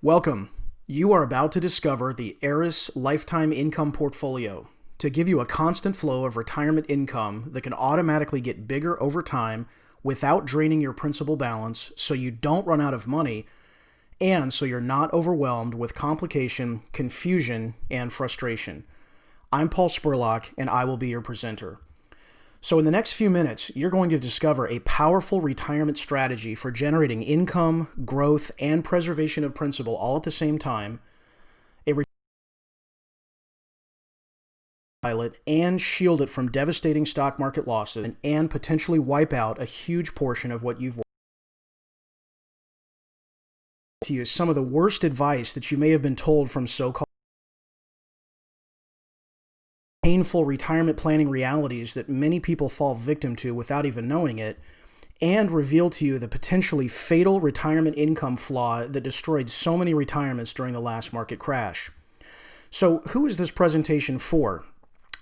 Welcome. You are about to discover the Eris Lifetime Income Portfolio to give you a constant flow of retirement income that can automatically get bigger over time without draining your principal balance so you don't run out of money and so you're not overwhelmed with complication, confusion, and frustration. I'm Paul Spurlock, and I will be your presenter. So in the next few minutes, you're going to discover a powerful retirement strategy for generating income, growth, and preservation of principal all at the same time, a pilot and shield it from devastating stock market losses, and potentially wipe out a huge portion of what you've worked to use some of the worst advice that you may have been told from so-called painful retirement planning realities that many people fall victim to without even knowing it, and reveal to you the potentially fatal retirement income flaw that destroyed so many retirements during the last market crash. So who is this presentation for?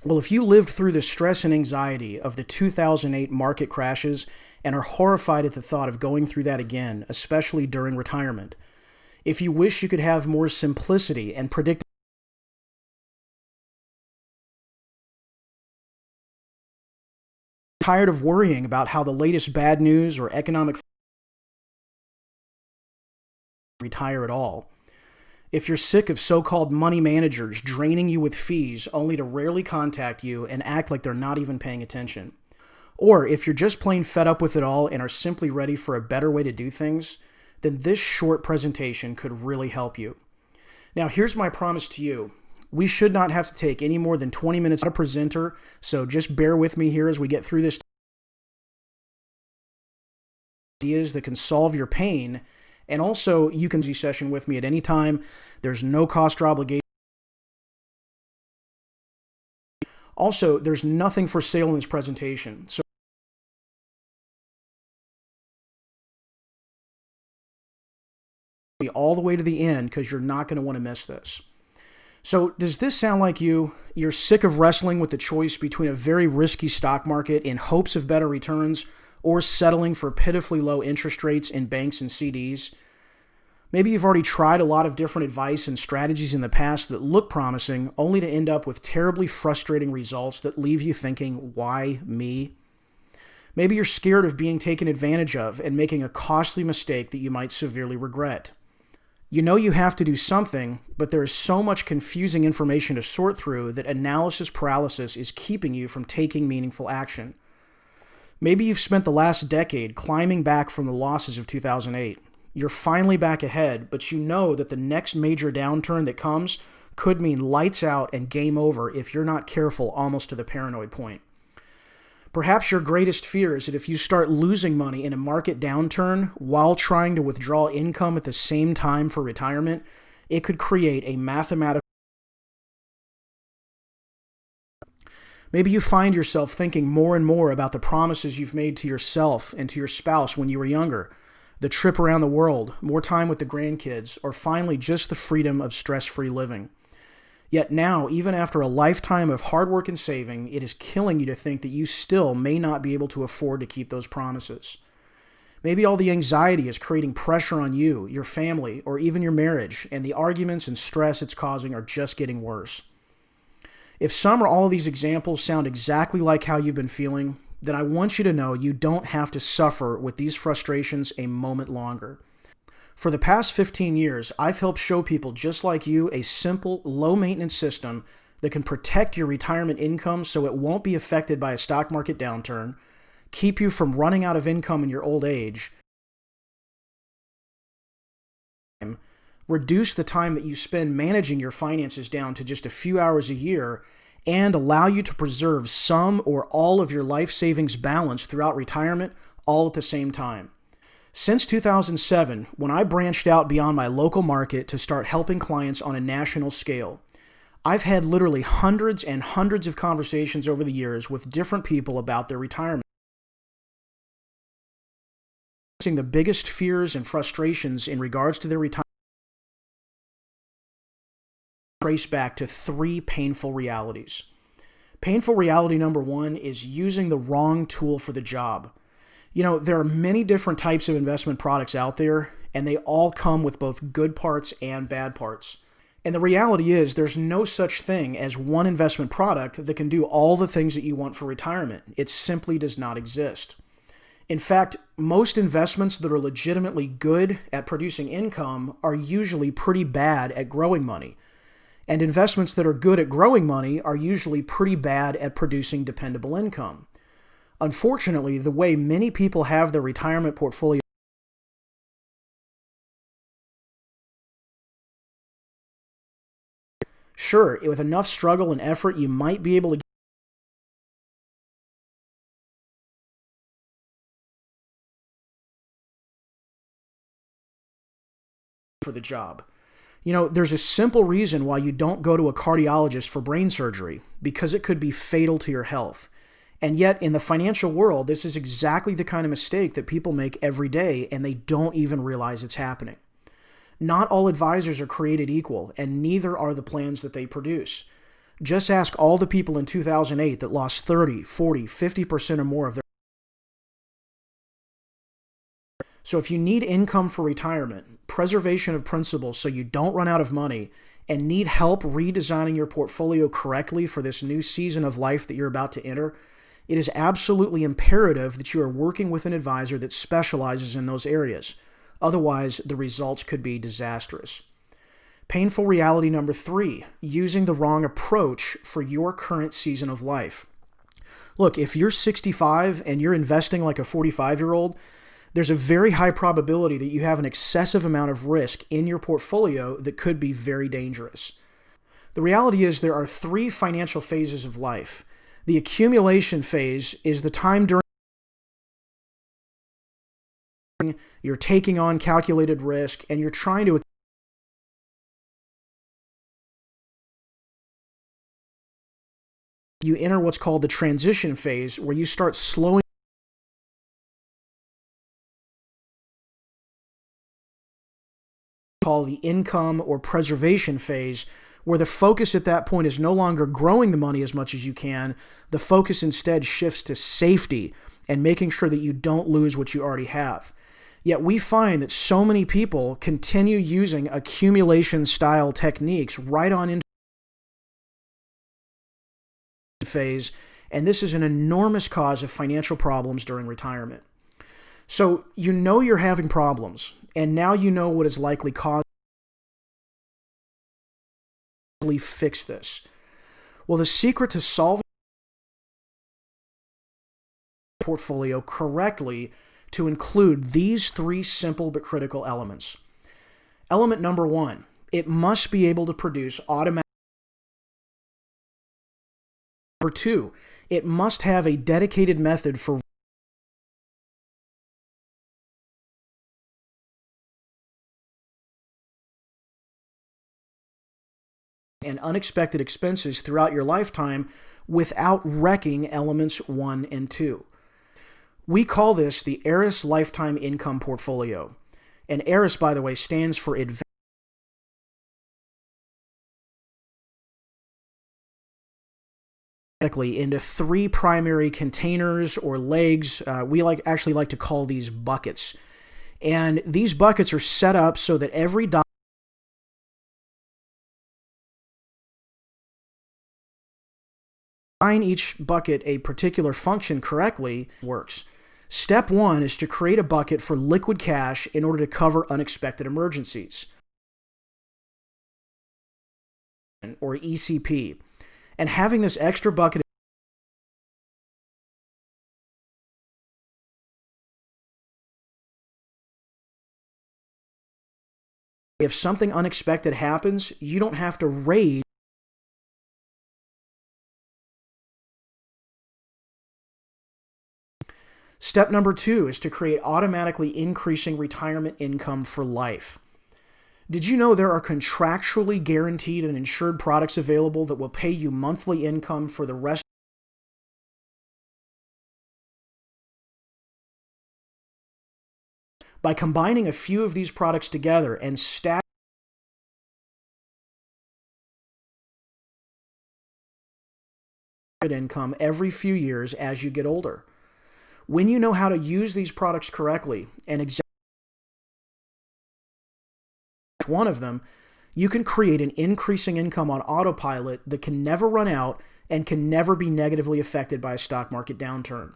Well, if you lived through the stress and anxiety of the 2008 market crashes and are horrified at the thought of going through that again, especially during retirement, if you wish you could have more simplicity and predictability, tired of worrying about how the latest bad news or economic retire at all. If you're sick of so-called money managers draining you with fees only to rarely contact you and act like they're not even paying attention. Or if you're just plain fed up with it all and are simply ready for a better way to do things, then this short presentation could really help you. Now, here's my promise to you. We should not have to take any more than 20 minutes to presenter, so just bear with me here as we get through this. Ideas that can solve your pain, and also you can do a session with me at any time. There's no cost or obligation. Also, there's nothing for sale in this presentation. So all the way to the end because you're not going to want to miss this. So does this sound like you? You're sick of wrestling with the choice between a very risky stock market in hopes of better returns or settling for pitifully low interest rates in banks and CDs? Maybe you've already tried a lot of different advice and strategies in the past that look promising, only to end up with terribly frustrating results that leave you thinking, why me? Maybe you're scared of being taken advantage of and making a costly mistake that you might severely regret. You know you have to do something, but there is so much confusing information to sort through that analysis paralysis is keeping you from taking meaningful action. Maybe you've spent the last decade climbing back from the losses of 2008. You're finally back ahead, but you know that the next major downturn that comes could mean lights out and game over if you're not careful, almost to the paranoid point. Perhaps your greatest fear is that if you start losing money in a market downturn while trying to withdraw income at the same time for retirement, it could create a mathematical. Maybe you find yourself thinking more and more about the promises you've made to yourself and to your spouse when you were younger, the trip around the world, more time with the grandkids, or finally just the freedom of stress-free living. Yet now, even after a lifetime of hard work and saving, it is killing you to think that you still may not be able to afford to keep those promises. Maybe all the anxiety is creating pressure on you, your family, or even your marriage, and the arguments and stress it's causing are just getting worse. If some or all of these examples sound exactly like how you've been feeling, then I want you to know you don't have to suffer with these frustrations a moment longer. For the past 15 years, I've helped show people just like you a simple, low-maintenance system that can protect your retirement income so it won't be affected by a stock market downturn, keep you from running out of income in your old age, reduce the time that you spend managing your finances down to just a few hours a year, and allow you to preserve some or all of your life savings balance throughout retirement all at the same time. Since 2007, when I branched out beyond my local market to start helping clients on a national scale, I've had literally hundreds and hundreds of conversations over the years with different people about their retirement. The biggest fears and frustrations in regards to their retirement trace back to three painful realities. Painful reality number one is using the wrong tool for the job. You know, there are many different types of investment products out there, and they all come with both good parts and bad parts. And the reality is there's no such thing as one investment product that can do all the things that you want for retirement. It simply does not exist. In fact, most investments that are legitimately good at producing income are usually pretty bad at growing money. And investments that are good at growing money are usually pretty bad at producing dependable income. Unfortunately, the way many people have their retirement portfolio, sure, with enough struggle and effort, you might be able to get for the job. There's a simple reason why you don't go to a cardiologist for brain surgery, because it could be fatal to your health. And yet, in the financial world, this is exactly the kind of mistake that people make every day, and they don't even realize it's happening. Not all advisors are created equal, and neither are the plans that they produce. Just ask all the people in 2008 that lost 30, 40, 50% or more of their. So if you need income for retirement, preservation of principal so you don't run out of money, and need help redesigning your portfolio correctly for this new season of life that you're about to enter, it is absolutely imperative that you are working with an advisor that specializes in those areas. Otherwise, the results could be disastrous. Painful reality number 3, using the wrong approach for your current season of life. Look, if you're 65 and you're investing like a 45-year-old, there's a very high probability that you have an excessive amount of risk in your portfolio that could be very dangerous. The reality is there are 3 financial phases of life. The accumulation phase is the time during you're taking on calculated risk and you're trying to. You enter what's called the transition phase, where you start slowing. Call the income or preservation phase, where the focus at that point is no longer growing the money as much as you can. The focus instead shifts to safety and making sure that you don't lose what you already have. Yet we find that so many people continue using accumulation style techniques right on into the phase, and this is an enormous cause of financial problems during retirement. So you're having problems, and now you know what is likely causing. Fix this. Well, the secret to solving a portfolio correctly to include these 3 simple but critical elements. Element number 1, it must be able to produce automatic. Number 2, it must have a dedicated method for and unexpected expenses throughout your lifetime without wrecking elements 1 and 2. We call this the ERIS Lifetime Income Portfolio. And ERIS, by the way, stands for Advanced into 3 primary containers or legs. We actually like to call these buckets. And these buckets are set up so that every dollar assign each bucket a particular function correctly works. Step 1 is to create a bucket for liquid cash in order to cover unexpected emergencies, or ECP. And having this extra bucket if something unexpected happens, you don't have to raid. Step number 2 is to create automatically increasing retirement income for life. Did you know there are contractually guaranteed and insured products available that will pay you monthly income for the rest? By combining a few of these products together and stack income every few years as you get older. When you know how to use these products correctly and one of them, you can create an increasing income on autopilot that can never run out and can never be negatively affected by a stock market downturn.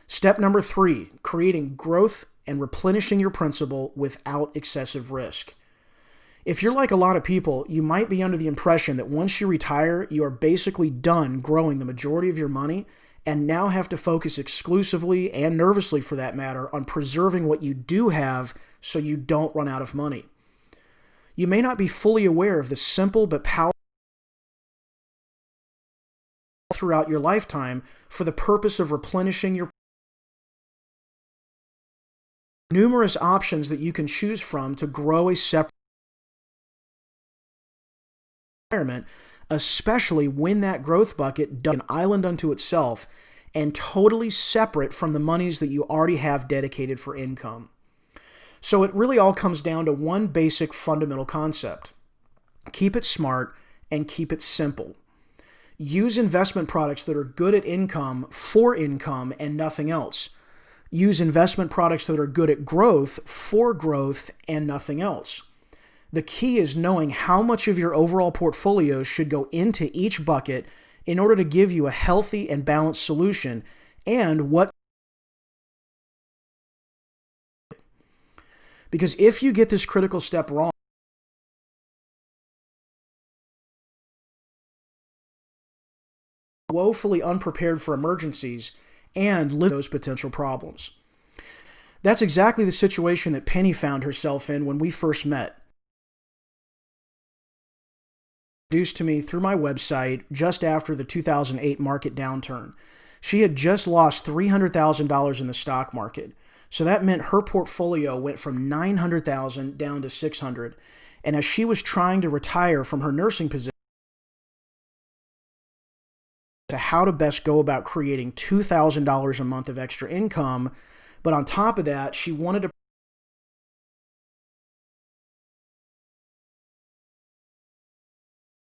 Step number 3, creating growth and replenishing your principal without excessive risk. If you're like a lot of people, you might be under the impression that once you retire, you are basically done growing the majority of your money and now have to focus exclusively, and nervously for that matter, on preserving what you do have so you don't run out of money. You may not be fully aware of the simple but powerful throughout your lifetime for the purpose of replenishing your numerous options that you can choose from to grow a separate environment, especially when that growth bucket does an island unto itself and totally separate from the monies that you already have dedicated for income. So it really all comes down to one basic fundamental concept. Keep it smart and keep it simple. Use investment products that are good at income for income and nothing else. Use investment products that are good at growth for growth and nothing else. The key is knowing how much of your overall portfolio should go into each bucket in order to give you a healthy and balanced solution, and what. Because if you get this critical step wrong, woefully unprepared for emergencies and live those potential problems. That's exactly the situation that Penny found herself in when we first met. Introduced to me through my website just after the 2008 market downturn. She had just lost $300,000 in the stock market. So that meant her portfolio went from $900,000 down to $600,000. And as she was trying to retire from her nursing position, to how to best go about creating $2,000 a month of extra income, but on top of that, she wanted to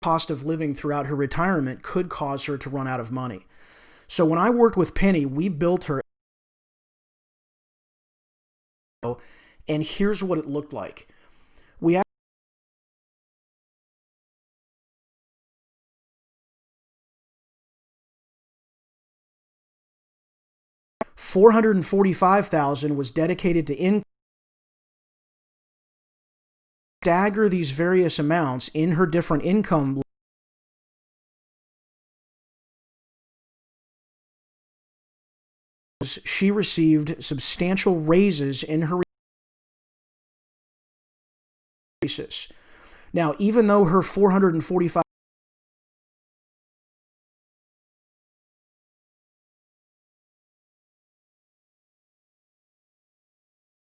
cost of living throughout her retirement could cause her to run out of money. So when I worked with Penny, we built her, and here's what it looked like. We had $445,000 was dedicated to income. Stagger these various amounts in her different income. She received substantial raises in her basis. Now, even though her $445,000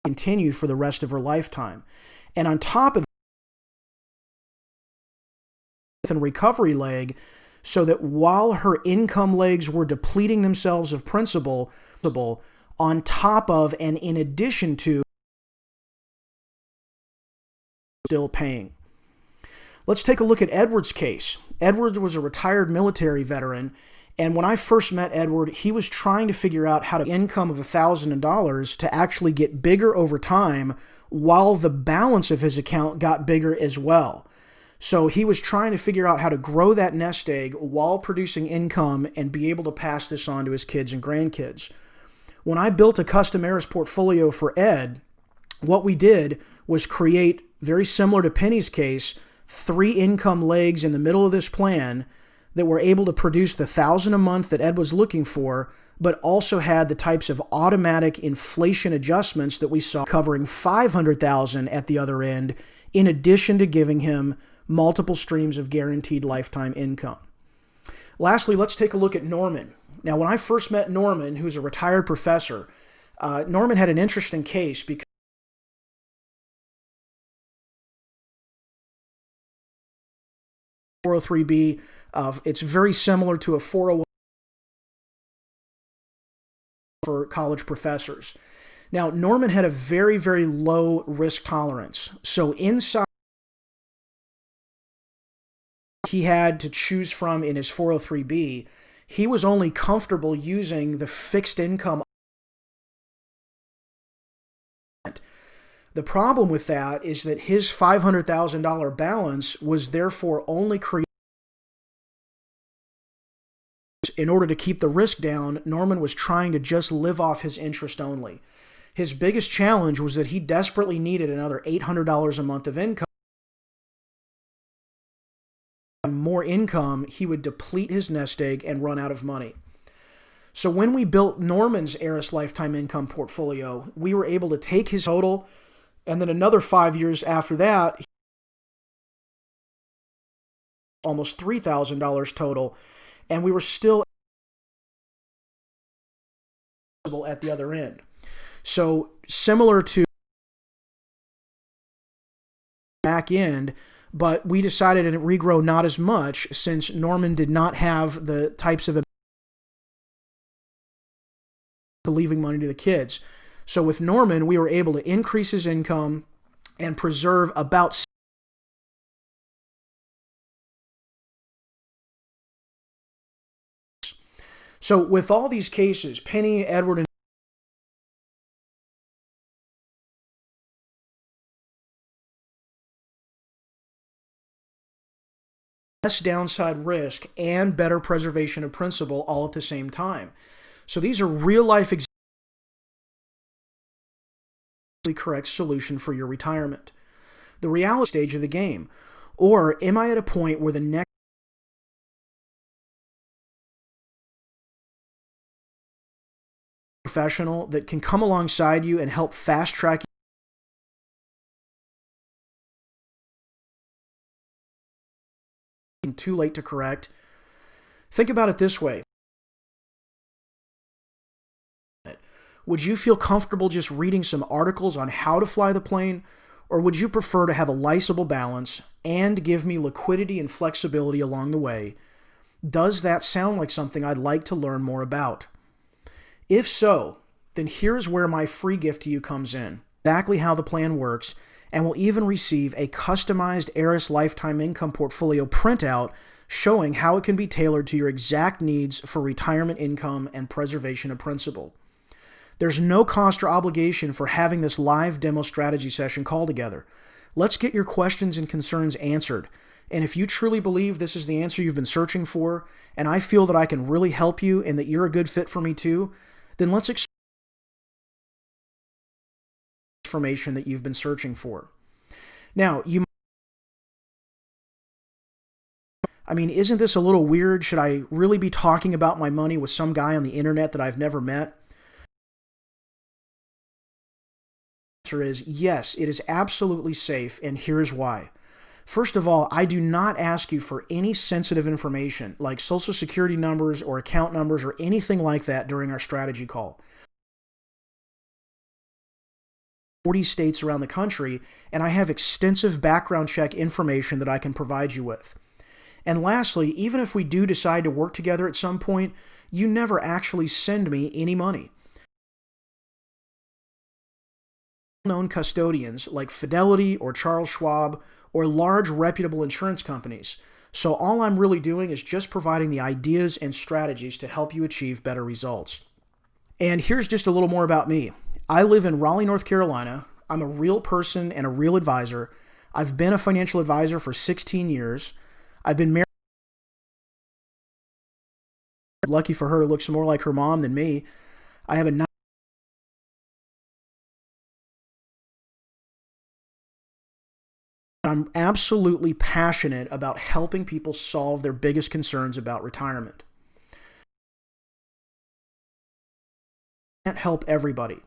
continued for the rest of her lifetime, and on top of and recovery leg, so that while her income legs were depleting themselves of principal, on top of and in addition to still paying. Let's take a look at Edward's case. Edward was a retired military veteran, and when I first met Edward, he was trying to figure out how to income of $1,000 to actually get bigger over time while the balance of his account got bigger as well. So he was trying to figure out how to grow that nest egg while producing income and be able to pass this on to his kids and grandkids. When I built a custom heiress portfolio for Ed, what we did was create, very similar to Penny's case, 3 income legs in the middle of this plan that were able to produce the $1,000 a month that Ed was looking for, but also had the types of automatic inflation adjustments that we saw, covering $500,000 at the other end, in addition to giving him multiple streams of guaranteed lifetime income. Lastly, let's take a look at Norman. Now, when I first met Norman, who's a retired professor, Norman had an interesting case because 403B, it's very similar to a 401 for college professors. Now, Norman had a very, very low risk tolerance. So inside, he had to choose from in his 403B, he was only comfortable using the fixed income. The problem with that is that his $500,000 balance was therefore only created in order to keep the risk down. Norman was trying to just live off his interest only. His biggest challenge was that he desperately needed another $800 a month of income. More income, he would deplete his nest egg and run out of money. So when we built Norman's Heiress Lifetime Income portfolio, we were able to take his total, and then another 5 years after that, almost $3,000 total, and we were still at the other end. So similar to back end, but we decided to regrow not as much since Norman did not have the types of leaving money to the kids. So with Norman, we were able to increase his income and preserve about So with all these cases, Penny, Edward, and less downside risk and better preservation of principal all at the same time. So these are real-life examples of the correct solution for your retirement. The reality stage of the game. Or am I at a point where the next professional that can come alongside you and help fast-track you? Too late to correct? Think about it this way. Would you feel comfortable just reading some articles on how to fly the plane, or would you prefer to have a licensable balance and give me liquidity and flexibility along the way? Does that sound like something I'd like to learn more about? If so, then here's where my free gift to you comes in. Exactly how the plan works, and will even receive a customized Heiress Lifetime Income portfolio printout showing how it can be tailored to your exact needs for retirement income and preservation of principal. There's no cost or obligation for having this live demo strategy session call together. Let's get your questions and concerns answered. And if you truly believe this is the answer you've been searching for, and I feel that I can really help you and that you're a good fit for me too, then let's explore the information that you've been searching for. Now, isn't this a little weird? Should I really be talking about my money with some guy on the internet that I've never met? The answer is yes, it is absolutely safe, and here's why. First of all, I do not ask you for any sensitive information like social security numbers or account numbers or anything like that during our strategy call. 40 states around the country, and I have extensive background check information that I can provide you with. And lastly, even if we do decide to work together at some point, you never actually send me any money. Known custodians like Fidelity or Charles Schwab or large reputable insurance companies. So all I'm really doing is just providing the ideas and strategies to help you achieve better results. And here's just a little more about me. I live in Raleigh, North Carolina. I'm a real person and a real advisor. I've been a financial advisor for 16 years. I've been married. Lucky for her, looks more like her mom than me. I have a I'm absolutely passionate about helping people solve their biggest concerns about retirement. I can't help everybody.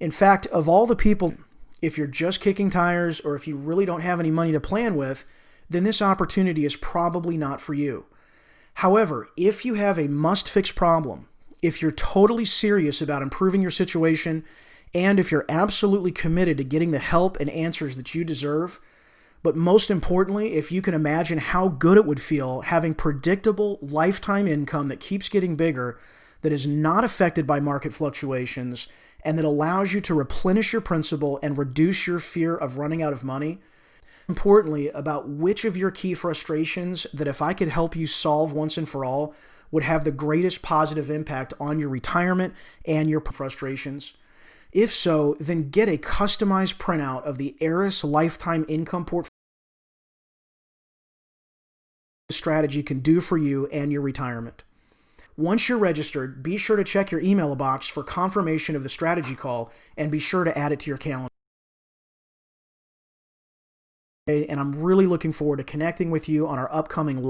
In fact, of all the people, if you're just kicking tires or if you really don't have any money to plan with, then this opportunity is probably not for you. However, if you have a must-fix problem, if you're totally serious about improving your situation, and if you're absolutely committed to getting the help and answers that you deserve, but most importantly, if you can imagine how good it would feel having predictable lifetime income that keeps getting bigger, that is not affected by market fluctuations, and that allows you to replenish your principal and reduce your fear of running out of money. Importantly, about which of your key frustrations that if I could help you solve once and for all would have the greatest positive impact on your retirement and your frustrations. If so, then get a customized printout of the Eris Lifetime Income Portfolio strategy can do for you and your retirement. Once you're registered, be sure to check your email box for confirmation of the strategy call and be sure to add it to your calendar. And I'm really looking forward to connecting with you on our upcoming